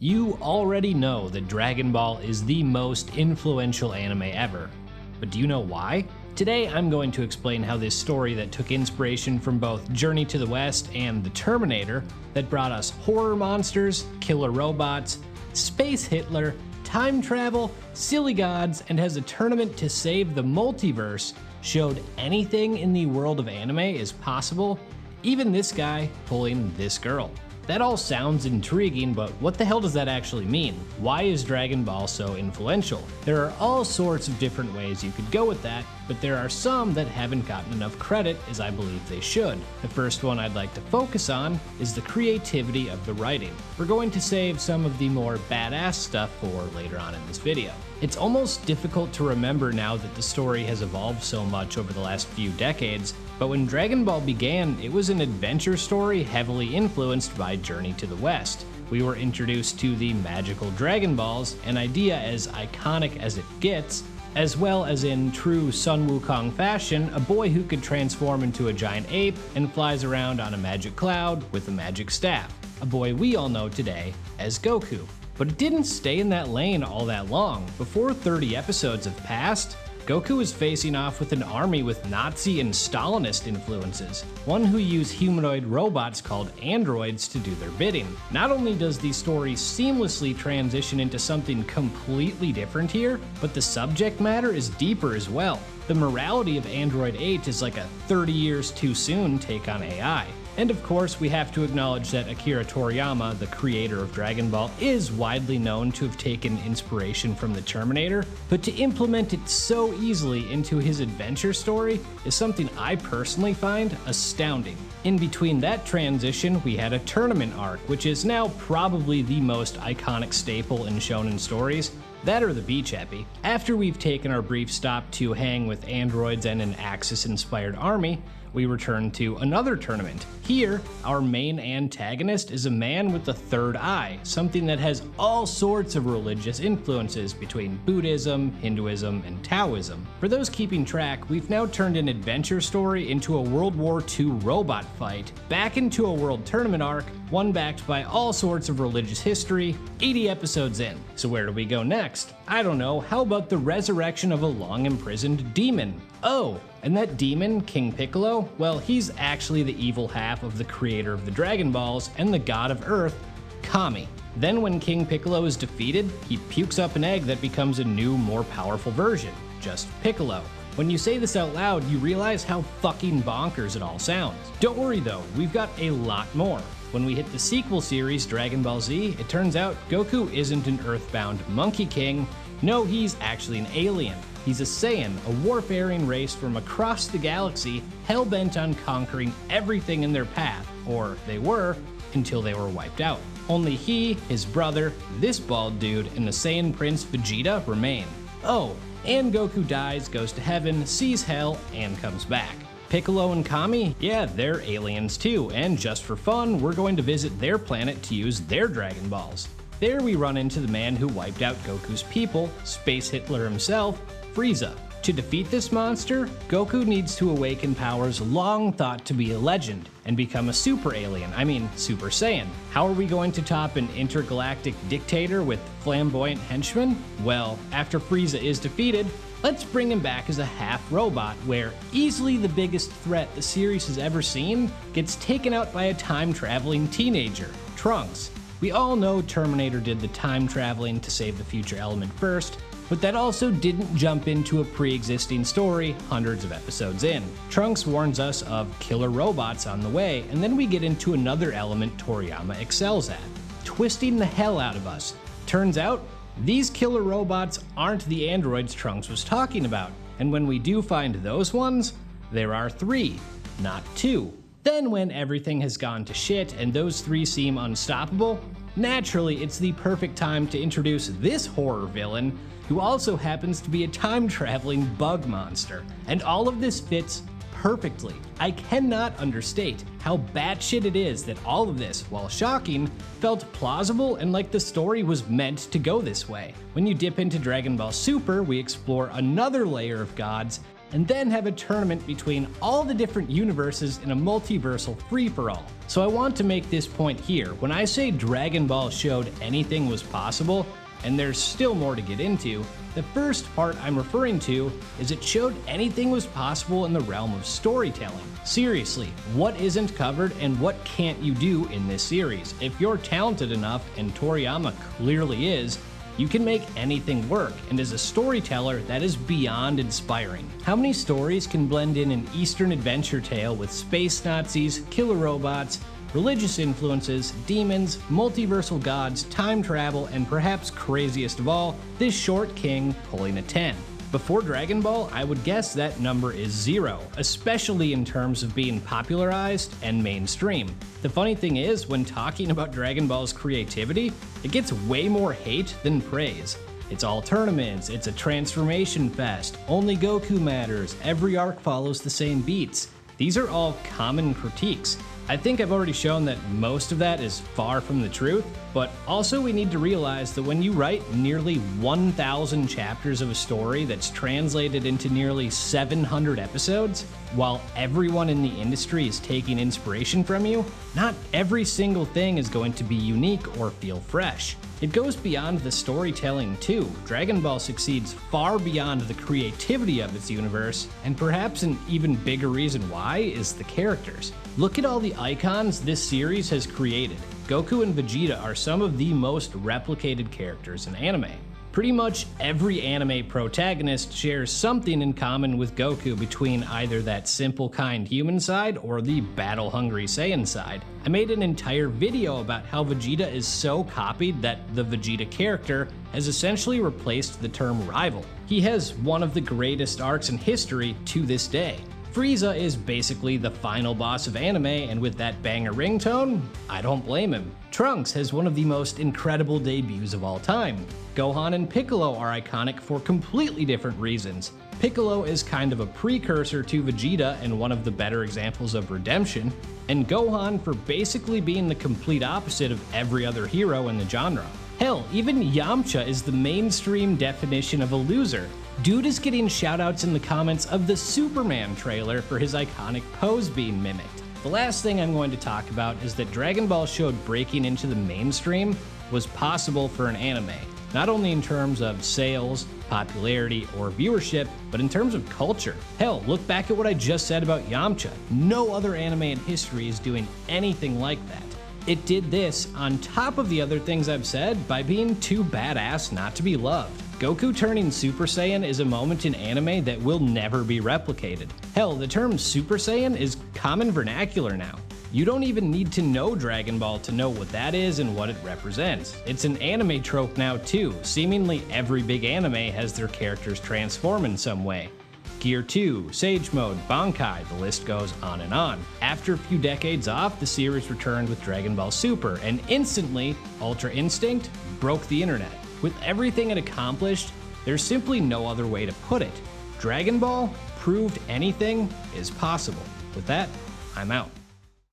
You already know that Dragon Ball is the most influential anime ever, but do you know why? Today I'm going to explain how this story that took inspiration from both Journey to the West and The Terminator, that brought us horror monsters, killer robots, space Hitler, time travel, silly gods, and has a tournament to save the multiverse, showed anything in the world of anime is possible, even this guy pulling this girl. That all sounds intriguing, but what the hell does that actually mean? Why is Dragon Ball so influential? There are all sorts of different ways you could go with that, but there are some that haven't gotten enough credit as I believe they should. The first one I'd like to focus on is the creativity of the writing. We're going to save some of the more badass stuff for later on in this video. It's almost difficult to remember now that the story has evolved so much over the last few decades, but when Dragon Ball began, it was an adventure story heavily influenced by Journey to the West. We were introduced to the magical Dragon Balls, an idea as iconic as it gets, as well as in true Sun Wukong fashion, a boy who could transform into a giant ape and flies around on a magic cloud with a magic staff, a boy we all know today as Goku. But it didn't stay in that lane all that long. Before 30 episodes have passed, Goku is facing off with an army with Nazi and Stalinist influences, one who use humanoid robots called androids to do their bidding. Not only does the story seamlessly transition into something completely different here, but the subject matter is deeper as well. The morality of Android 8 is like a 30 years too soon take on AI. And of course, we have to acknowledge that Akira Toriyama, the creator of Dragon Ball, is widely known to have taken inspiration from The Terminator, but to implement it so easily into his adventure story is something I personally find astounding. In between that transition, we had a tournament arc, which is now probably the most iconic staple in shonen stories. That or the beach epi. After we've taken our brief stop to hang with androids and an Axis-inspired army, we return to another tournament. Here, our main antagonist is a man with a third eye, something that has all sorts of religious influences between Buddhism, Hinduism, and Taoism. For those keeping track, we've now turned an adventure story into a World War II robot fight, back into a world tournament arc, one backed by all sorts of religious history, 80 episodes in. So where do we go next? I don't know, how about the resurrection of a long-imprisoned demon? Oh, and that demon, King Piccolo, well, he's actually the evil half of the creator of the Dragon Balls and the god of Earth, Kami. Then when King Piccolo is defeated, he pukes up an egg that becomes a new, more powerful version, just Piccolo. When you say this out loud, you realize how fucking bonkers it all sounds. Don't worry though, we've got a lot more. When we hit the sequel series, Dragon Ball Z, it turns out Goku isn't an earthbound monkey king. No, he's actually an alien. He's a Saiyan, a warfaring race from across the galaxy, hell-bent on conquering everything in their path, or they were, until they were wiped out. Only he, his brother, this bald dude, and the Saiyan Prince Vegeta remain. Oh, and Goku dies, goes to heaven, sees hell, and comes back. Piccolo and Kami, yeah, they're aliens too, and just for fun, we're going to visit their planet to use their Dragon Balls. There we run into the man who wiped out Goku's people, Space Hitler himself, Frieza. To defeat this monster, Goku needs to awaken powers long thought to be a legend and become a super alien, Super Saiyan. How are we going to top an intergalactic dictator with flamboyant henchmen? Well, after Frieza is defeated, let's bring him back as a half-robot where easily the biggest threat the series has ever seen gets taken out by a time-traveling teenager, Trunks. We all know Terminator did the time traveling to save the future element first, but that also didn't jump into a pre-existing story hundreds of episodes in. Trunks warns us of killer robots on the way, and then we get into another element Toriyama excels at, twisting the hell out of us. Turns out, these killer robots aren't the androids Trunks was talking about, and when we do find those ones, there are 3, not 2. Then when everything has gone to shit and those 3 seem unstoppable, naturally it's the perfect time to introduce this horror villain, who also happens to be a time-traveling bug monster. And all of this fits perfectly. I cannot understate how batshit it is that all of this, while shocking, felt plausible and like the story was meant to go this way. When you dip into Dragon Ball Super, we explore another layer of gods and then have a tournament between all the different universes in a multiversal free-for-all. So I want to make this point here. When I say Dragon Ball showed anything was possible, and there's still more to get into, the first part I'm referring to is it showed anything was possible in the realm of storytelling. Seriously, what isn't covered and what can't you do in this series? If you're talented enough, and Toriyama clearly is, you can make anything work, and as a storyteller, that is beyond inspiring. How many stories can blend in an Eastern adventure tale with space Nazis, killer robots, religious influences, demons, multiversal gods, time travel, and perhaps craziest of all, this short king pulling a 10? Before Dragon Ball, I would guess that number is 0, especially in terms of being popularized and mainstream. The funny thing is, when talking about Dragon Ball's creativity, it gets way more hate than praise. It's all tournaments, it's a transformation fest, only Goku matters, every arc follows the same beats. These are all common critiques. I think I've already shown that most of that is far from the truth, but also we need to realize that when you write nearly 1,000 chapters of a story that's translated into nearly 700 episodes, while everyone in the industry is taking inspiration from you, not every single thing is going to be unique or feel fresh. It goes beyond the storytelling too. Dragon Ball succeeds far beyond the creativity of its universe, and perhaps an even bigger reason why is the characters. Look at all the icons this series has created. Goku and Vegeta are some of the most replicated characters in anime. Pretty much every anime protagonist shares something in common with Goku between either that simple kind human side or the battle-hungry Saiyan side. I made an entire video about how Vegeta is so copied that the Vegeta character has essentially replaced the term rival. He has one of the greatest arcs in history to this day. Frieza is basically the final boss of anime, and with that banger ringtone, I don't blame him. Trunks has one of the most incredible debuts of all time. Gohan and Piccolo are iconic for completely different reasons. Piccolo is kind of a precursor to Vegeta and one of the better examples of redemption, and Gohan for basically being the complete opposite of every other hero in the genre. Hell, even Yamcha is the mainstream definition of a loser. Dude is getting shoutouts in the comments of the Superman trailer for his iconic pose being mimicked. The last thing I'm going to talk about is that Dragon Ball showed breaking into the mainstream was possible for an anime, not only in terms of sales, popularity, or viewership, but in terms of culture. Hell, look back at what I just said about Yamcha. No other anime in history is doing anything like that. It did this on top of the other things I've said by being too badass not to be loved. Goku turning Super Saiyan is a moment in anime that will never be replicated. Hell, the term Super Saiyan is common vernacular now. You don't even need to know Dragon Ball to know what that is and what it represents. It's an anime trope now too. Seemingly every big anime has their characters transform in some way. Gear 2, Sage Mode, Bankai, the list goes on and on. After a few decades off, the series returned with Dragon Ball Super, and instantly, Ultra Instinct broke the internet. With everything it accomplished, there's simply no other way to put it. Dragon Ball proved anything is possible. With that, I'm out.